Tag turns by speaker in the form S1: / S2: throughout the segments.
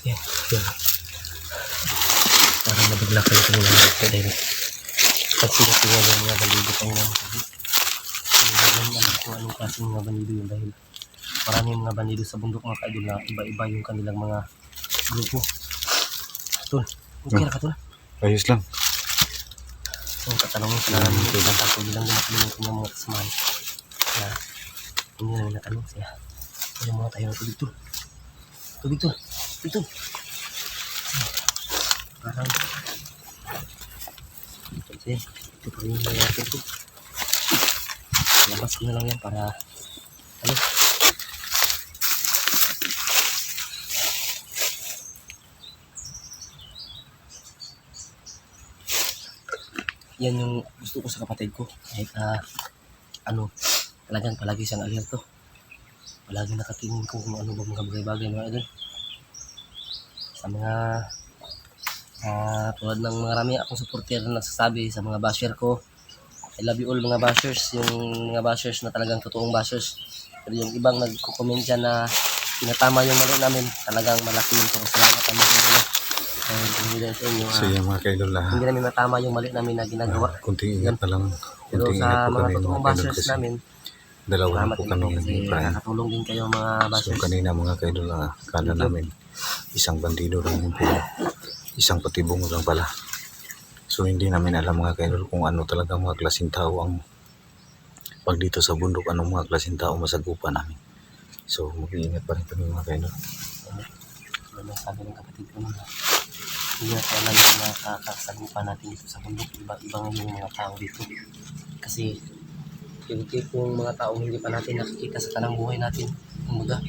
S1: Yan, yan. Parang nabigla kayo kung nangyari dahil pagsigatingan yung mga bandido kayo ng sabi. Hindi alam kung anong klaseng mga bandido yun dahil maraming mga bandido sa bundok mga kaidol na iba-iba yung kanilang mga grupo. Tol, okay na ka tol?
S2: Ayos lang.
S1: So, katanongin sa namin ito lang ako bilang dumating ng kanyang mga kasamahan. Kaya, hindi namin natanong siya. Kaya mga tayo ng tubig tol. Tubig tol. Tubig tol. Parang kasi ito pa rin yung nangyari ito. Labas ko na lang yan para ano yan yung gusto ko sa kapatid ko kahit ano talagang palagi siyang alerto, palagi nakatingin ko kung ano ba mga bagay-bagay mga idol sa mga tulad ng mga rami akong supporter na nagsasabi sa mga basher ko. I love you all mga bashers, yung mga bashers na talagang totoong bashers, pero yung ibang nagko-comment dyan na pinatama yung mali namin, talagang malaki yung salamat namin sa inyo. Hindi dahil sa inyo
S2: So yan mga kaidol
S1: hindi namin matama yung mali namin na ginagawa.
S2: kunting ingat na lang.
S1: Pero
S2: Kunting
S1: sa
S2: ingat po
S1: mga
S2: kami
S1: totoong
S2: mga kaidol
S1: bashers
S2: kasi
S1: namin,
S2: dalawa na
S1: salamat
S2: po
S1: din
S2: kami
S1: kasi
S2: ng Brian.
S1: nakatulong din kayo mga
S2: So
S1: bashers.
S2: kanina mga kaidol kala namin isang bandido lang yung pila. Isang patibong lang pala. So hindi namin alam mga kaidol kung ano talaga mga klaseng tao ang pag dito sa bundok, anong mga klaseng tao masagupa namin. So mag-iingat pa rin kami mga kaidol.
S1: Ano sabi ng kapatid ko na hindi natin alam yung mga kakasagupan natin dito sa bundok. Iba-iba nga yung mga tao dito. Kasi yung tipong mga tao hindi pa natin nakikita sa tanang buhay natin. Kumbaga,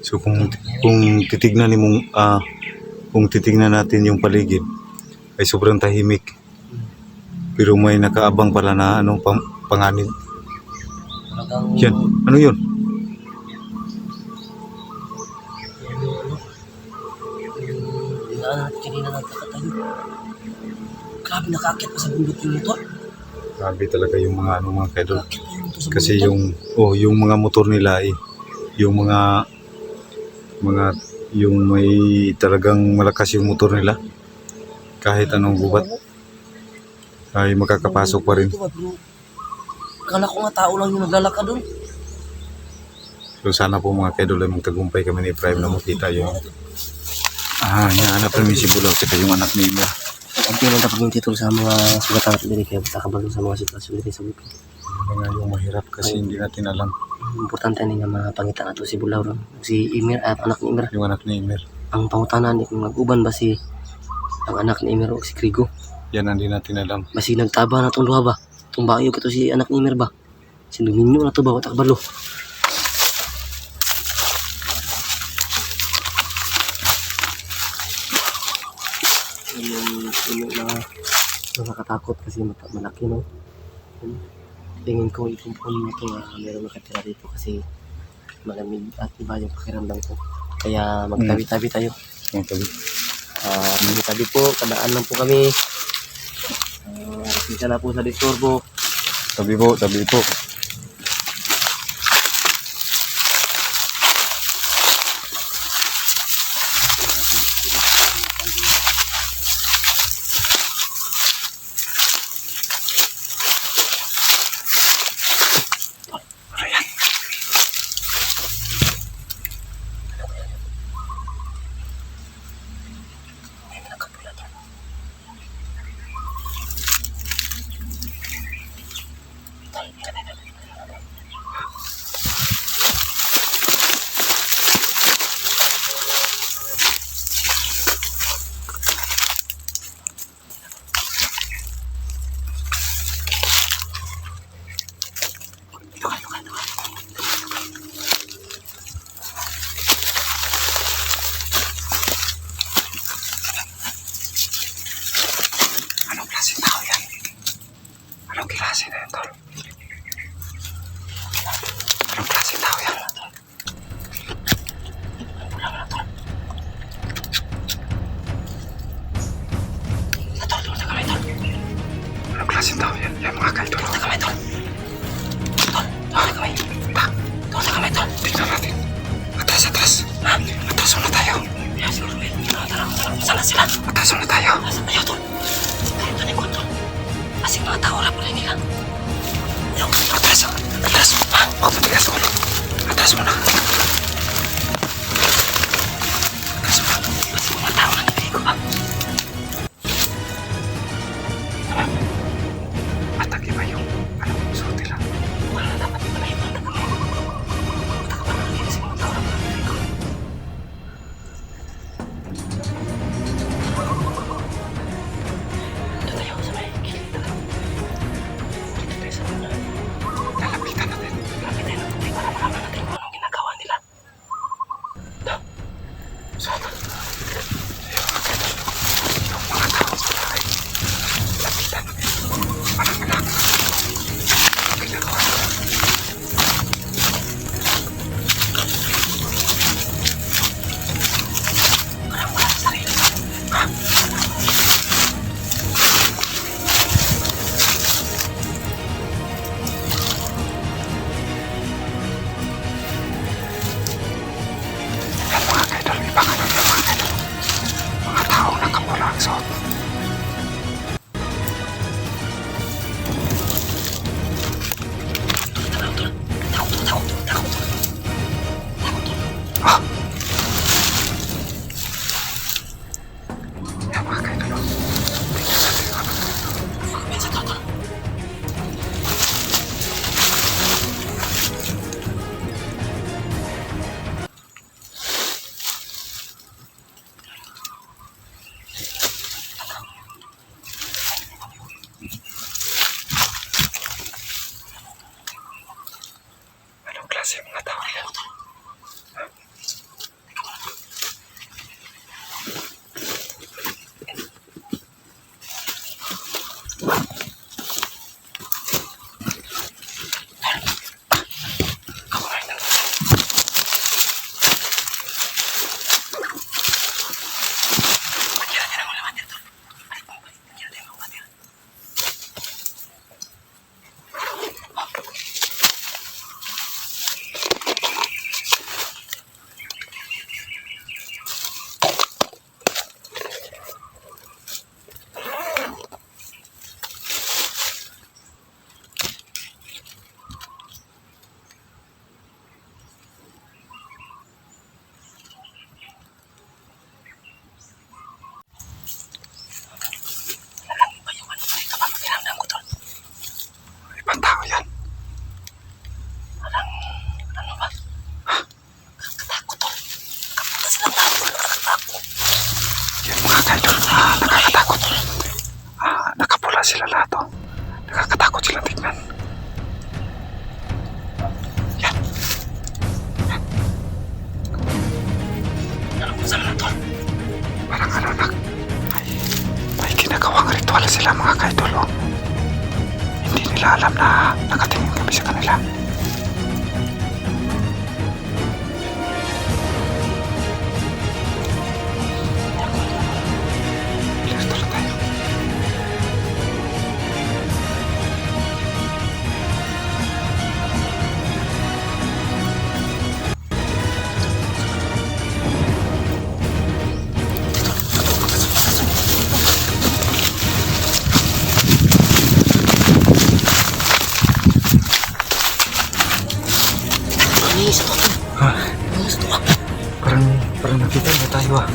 S2: So kung titignan ni mong kung titignan natin yung paligid ay sobrang tahimik. Pero may nakaabang pala na panganib.
S1: talagang
S2: Yan, ano yun?
S1: dinaan natin kanina nagkakatayo. Grabe nakakit pa sa bundok yung motor.
S2: Grabe talaga yung mga mga kaidol.
S1: Nakakit pa yung motor sa
S2: Kasi
S1: bundok.
S2: yung mga motor nila yung mga yung may talagang malakas yung motor nila. Kahit anong gubat ay makakapasok pa rin.
S1: Kala ko nga tao lang yung naglalakad doon.
S2: So sana po mga kaidol ay magtagumpay kami ni Prime na makita yung hanap namin si Bulaw kita yung anak ni Ima.
S1: Ang pinunta pag yung titulo sa mga sugatan natin din kaya takabalo sa mga sitwasyon din sa bukid.
S2: Yung mahirap kasi hindi natin alam
S1: Importante ni nga mapangita na to si Bulaw ron. Si Imir at anak ni Imir.
S2: yung anak ni Imer.
S1: Ang pangutanan ni kung nag-uban ba si ang anak ni Imir o si Krigo.
S2: Yan ang hindi natin alam.
S1: Basi nagtaba na itong luha ba? Itong bayo ka to si anak ni Imir ba? Si Dominio na to ba? Takabalo. Yung nakakatakot kasi malaki no. Tingin ko ikumpun mo ito meron nakatira dito kasi malamig at iba yung pakiramdam ko. Kaya magtabi-tabi tayo.
S2: Yung tabi.
S1: Tabi po, kadaan lang po kami. Kita na po sa disturbo.
S2: Tabi po, tabi po. Anong klaseng tao yan? Anong klase na yan, tol? Anong klaseng tao yan? Wala na, tol. Tol, sa kamay, tol. Anong klaseng tao yan? Yan mga kaidol. Sa kamay, tol. Tol, sa kamay. Tol, sa kamay, tol. Tignan natin. Atras, atras. sila lahat, oh. Nakakatakot silang tignan. Yan. Yan. Alam mo sila to. Parang may ginagawang ritual sila mga kaidol, oh. Hindi nila alam na nakatingin kami sa kanila. Alerto lang tayo. Ha? Parang nakita na tayo, ah.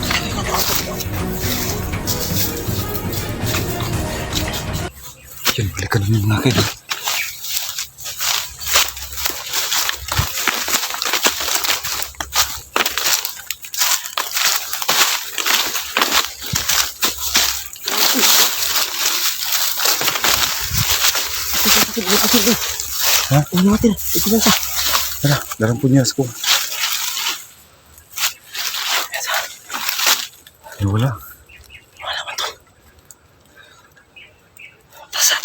S2: Yan, balikan namin mga kaidol. Ha?
S1: Ano natin? Ito lang sa.
S2: Tara, darang punyas ko. Ay, wala.
S1: Wala man to. Tasa.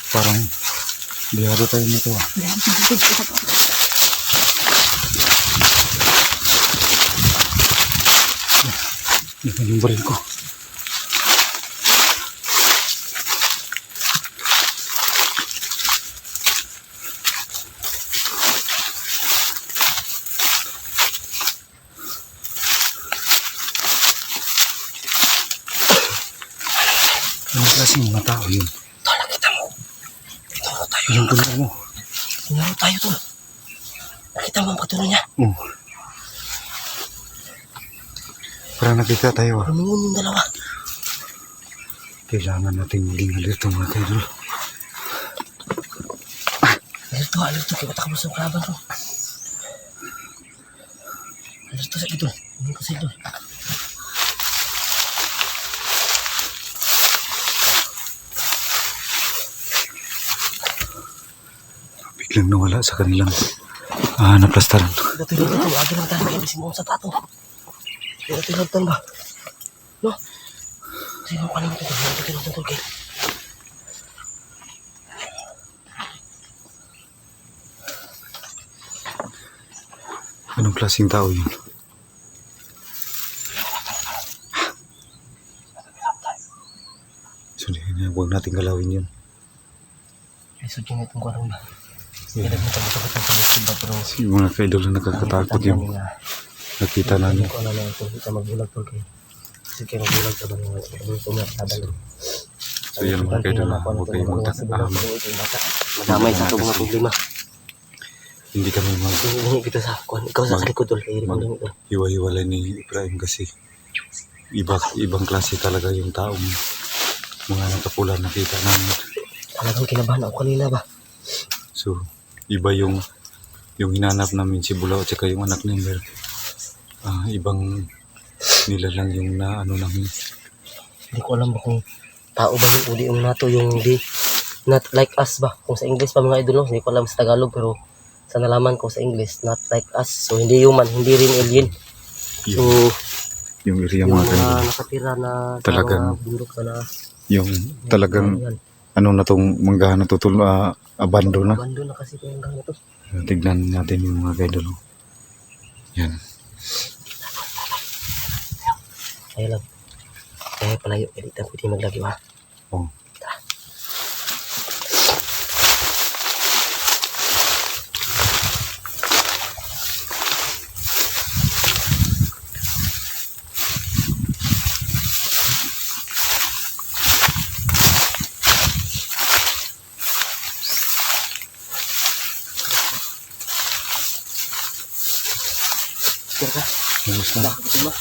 S2: Parang biyado tayo nito, ah. Yan yung baril ko. Anong klaseng mga tao yun?
S1: Ito, nakita mo. Tinuro tayo.
S2: Yung tulad mo.
S1: Tinuro tayo to. Nakita mo ang patuloy niya.
S2: Oo. Parang nakita tayo, ah.
S1: Lumingon yung dalawa.
S2: Kailangan natin maging alerto mga kaidol.
S1: Alerto. Kaya matakabos ang kalaban to. Alerto sa idol. Lumingon ka sa idol.
S2: Biglang nawala sa kanilang naplastaran.
S1: Ito. Agi lang tayo. Kaya bising mo sa tato. Ito ba? No? Sino ka naman ito? Ito kayo.
S2: Anong klaseng tao yun? So, huwag natin galawin yun.
S1: Lisod yung itong kwarang ba? Kaya nagmatabot ng pangitid ba? Pero
S2: Yung mga kaidol na nakakatakot yung nakita namin.
S1: kung ano na ito. Ito magbulag to kayo. Kasi kayo magbulag sa mga tumatadalo.
S2: So yan mga kaidol, huwag kayong
S1: Madamay sa itong mga problema.
S2: Hindi kami
S1: Hindi kita sa kuhan. Ikaw sa kalikod tol. Kaya rin mo ito.
S2: hiwa-hiwalay ni Ibrahim kasi ibang klase talaga yung taong mga nakapula nakita namin.
S1: Talagang kinabahan ako kanina ba?
S2: So iba yung hinanap namin si Bulao at saka yung anak ni Mer. Ibang nila lang yung namin.
S1: Hindi ko alam ba kung tao ba yung uli yung nato yung di not like us ba? Kung sa English pa mga idol, hindi ko alam sa Tagalog pero sa nalaman ko sa English, not like us. So hindi human, hindi rin alien. So
S2: Yung area
S1: yung
S2: mga
S1: mga
S2: kaidol,
S1: nakatira na sa
S2: talagang
S1: mga bundok na
S2: yung talagang ano na tong manggahan na abando na.
S1: bando na kasi yung hanggang ito.
S2: Tignan natin yung mga kaidol. Yan.
S1: Kaya lang. Kaya palayo, kaya dito pwede maglagi ba?
S2: Oh.
S1: Sure ka?
S2: Ayos na.
S1: Bakit ito ba?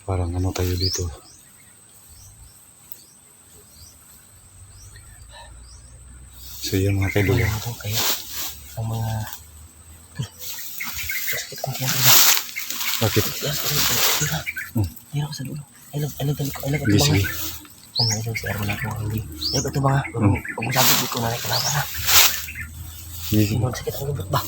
S2: Parang ano tayo dito. So yan mga kaidol.
S1: Ayan ito kaya ang mga sakit kong kaya tira.
S2: Bakit?
S1: Tira. Tira ko sa dulo. I love ito
S2: Sige,
S1: mga.
S2: sige.
S1: Ano ito si Erwin ako hindi. I love ito mga. Pag masabi ko na kailangan na.
S2: Sige, sige.
S1: Sino sakit ang lubot ba?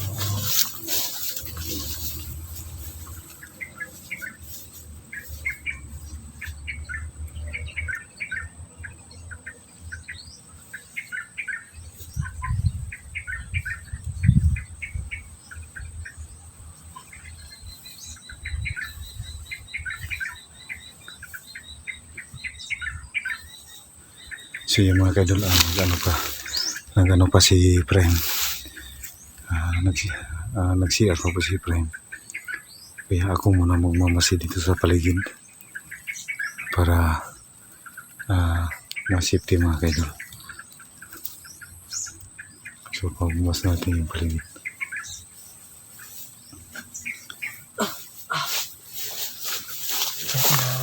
S2: So yung mga kaidol, nag-ano pa si Prem. Nag-CR pa po si Prem. Kaya ako muna magmamasi dito sa paligid para ma-safety mga kaidol. So pagbumas natin yung paligid.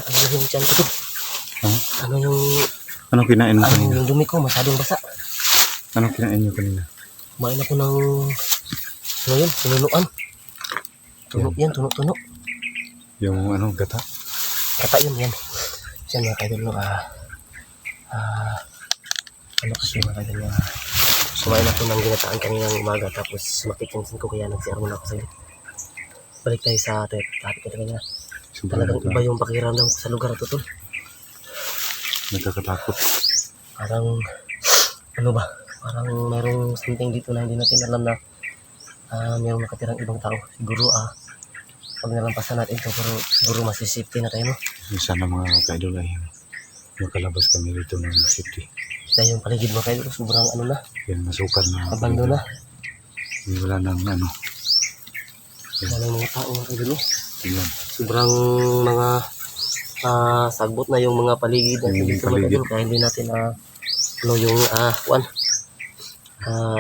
S1: Ano yung tiyan ko to?
S2: Ha?
S1: Anong
S2: Kinain mo kanina?
S1: yung dumi ko masyadong basa.
S2: Anong kinain nyo kanina?
S1: Kumain ako ng ano yun? Sinunuan. Tuno yan, tuno.
S2: Yung gata?
S1: Kata yun yan. Siya mga kaidol no, ano kasi mga kaidol na kumain ako ng ginataan kaninang umaga tapos sumakit yung sin ko kaya nag-CR muna ako sa gilid. Balik tayo sa topic ko talaga. Talagang iba yung pakiramdam ko sa lugar na to.
S2: Nagkakatakot.
S1: Parang ano ba? Parang mayroong something dito na hindi natin alam na mayroong nakatirang ibang tao. Siguro pag nalampasan natin ito pero siguro masisafety na tayo no.
S2: Sana mga kaidol ay makalabas kami dito ng safety.
S1: Dahil yung paligid mo kayo sobrang ano na.
S2: Yan, masukal na.
S1: Abando na.
S2: Wala nang ano.
S1: Wala nang mga tao mga kayo no.
S2: Yan.
S1: Sobrang mga sagbot na yung mga paligid natin
S2: Yung
S1: dito mga
S2: paligid.
S1: kayo. Kaya hindi natin ano yung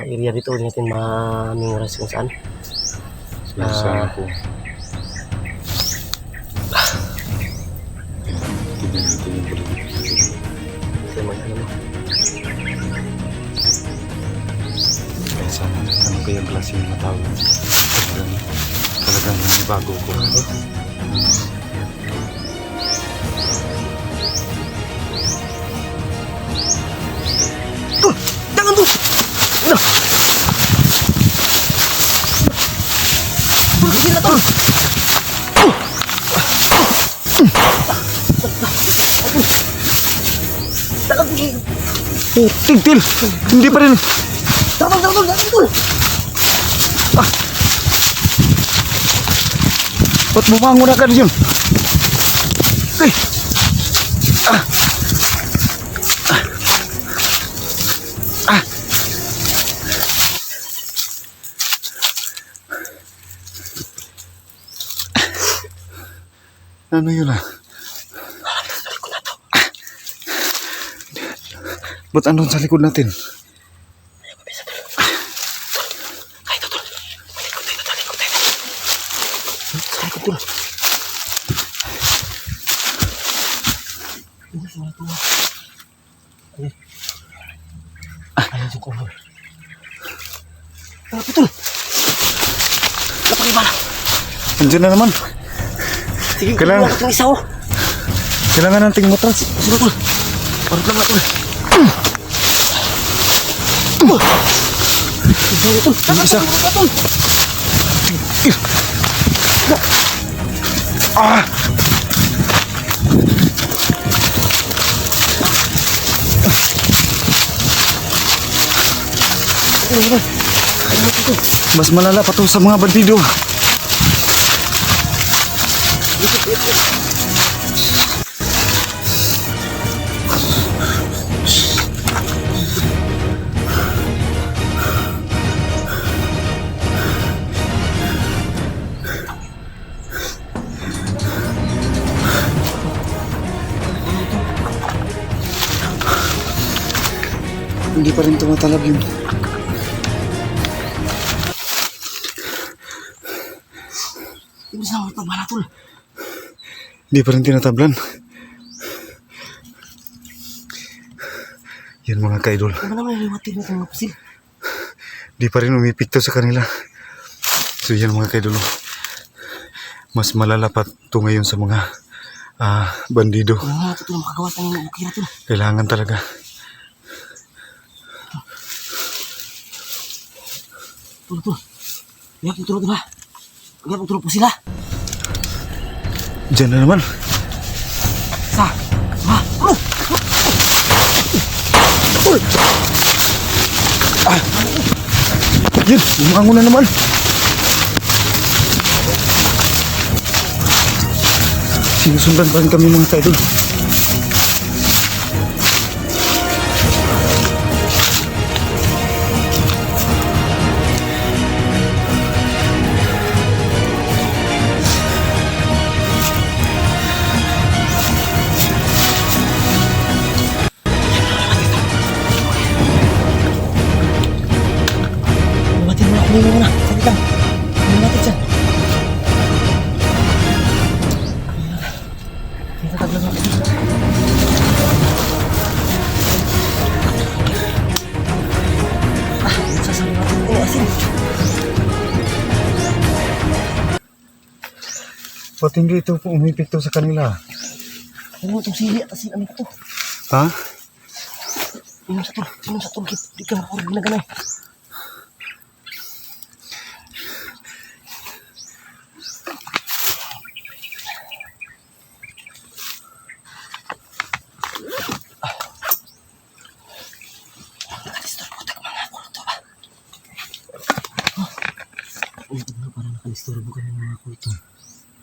S1: area dito hindi natin ma-memorize kung saan.
S2: So, sana po. Tignan natin yung paligid.
S1: Kasi ano mo.
S2: Kaya sana, ano kaya klase yung matawag? Talagang bago ko.
S1: Jangan tuh! Udah! Gila tuh! Jangan pergi!
S2: Oh, Til! Hindi pa rin!
S1: Jangan tuh!
S2: Ba't bumangon na ka dyan? Eh! Ano yun Ba't andun sa likod natin?
S1: Kahit ito, talikod tayo. Sa likod tuh. Ini suara tuh. Ayun yung kumul. Ano ito? Napakibala.
S2: Andiyan na naman.
S1: Sige,
S2: Kailangan-
S1: kailangan natin isa oh.
S2: Kailangan nating matras.
S1: Sige tol. Parang lang natin.
S2: Yung isa. Ah! Mas malala pa to sa mga bandido. Hindi pa rin tumatalab yun.
S1: Ibig sa mga bala tol.
S2: Hindi pa rin tinatablan. Yan mga kaidol.
S1: Ano naman yung hiwatin natin mga pasil?
S2: Di pa rin umipikto sa kanila. So yan mga kaidol. Mas malala pa ito ngayon sa mga bandido.
S1: Kung nga ito makagawa sa ng bukira to.
S2: Kailangan talaga.
S1: Tulog. Kaya tulog ba? Kaya tulog po sila.
S2: Diyan na naman.
S1: Sa.
S2: Yun, umango na naman. Sinusundan pa rin kami mga kaidol.
S1: Lumatin mo na. Kumain mo na. Saglit lang. Kumain natin dyan. Kita taglan mo. Sasabi natin ito. Asin.
S2: Ba't hindi ito umipikto sa kanila?
S1: Ano mo itong sili at asin? Ano ito?
S2: Ha?
S1: Inom sa tulog. Di ka makurag ginaganay. Parang nakalistorbo kami ng mga kulto.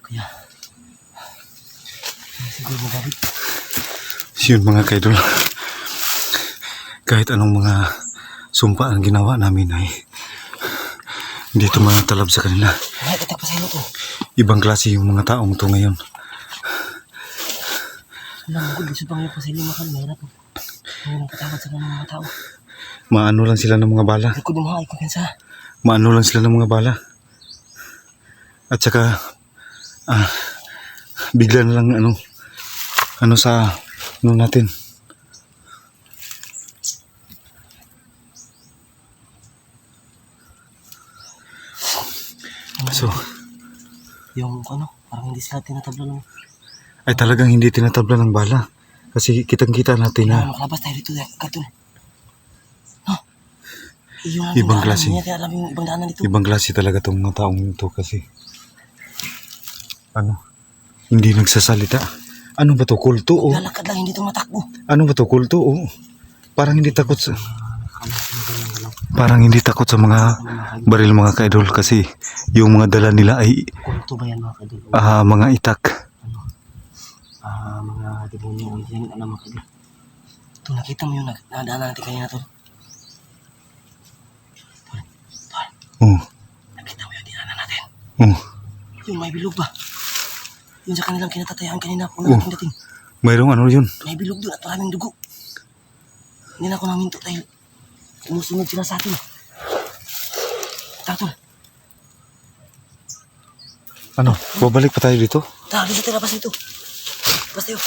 S1: Kaya siguro magabit.
S2: Yun mga kaidol. Kahit anong mga sumpa ang ginawa namin ay hindi ito manatalab sa kanila.
S1: Ay, tatak pa sa ilo to.
S2: Ibang klase yung mga taong to ngayon.
S1: Alam mo, gusto pa ngayon pa sa ilo makan. Mahirap po. Mayroong katakot sa mga tao.
S2: Maano lang sila ng mga bala.
S1: Likod mo ha, ikaw kansa.
S2: Maano lang sila ng mga bala. At saka bigla na lang ano sa natin. So,
S1: Yung parang hindi sila tinatabla ng...
S2: ay talagang hindi tinatabla ng bala. Kasi kitang-kita natin na
S1: makalabas tayo dito, Cartoon. No?
S2: Ibang klase.
S1: Hindi natin alam yung ibang daanan dito.
S2: Ibang klase talaga tong mga taong ito kasi hindi nagsasalita. Ano ba to, kulto o?
S1: Lalakad lang, hindi ito matakbo.
S2: Ano ba to, kulto o? Parang hindi takot sa mga baril mga kaidol kasi yung mga dala nila ay
S1: Kulto ba yan mga kadol?
S2: mga itak.
S1: Mga demonyo o hindi namin alam mga kadol. Ito, nakita mo yung nadaanan natin kanina to?
S2: Oh.
S1: Nakita mo yung dinaanan natin?
S2: Oh.
S1: Yung may bilog ba? Yung sa kanilang kinatatayaan kanina po
S2: Oh.
S1: natin dating.
S2: Mayroong ano yun?
S1: May bilog doon at maraming dugo. Hindi na ako naminto tayo. Sumusunod sila sa atin. Tatol,
S2: Ano? Babalik pa tayo dito?
S1: tara, bisa tayo labas nito. Labas tayo.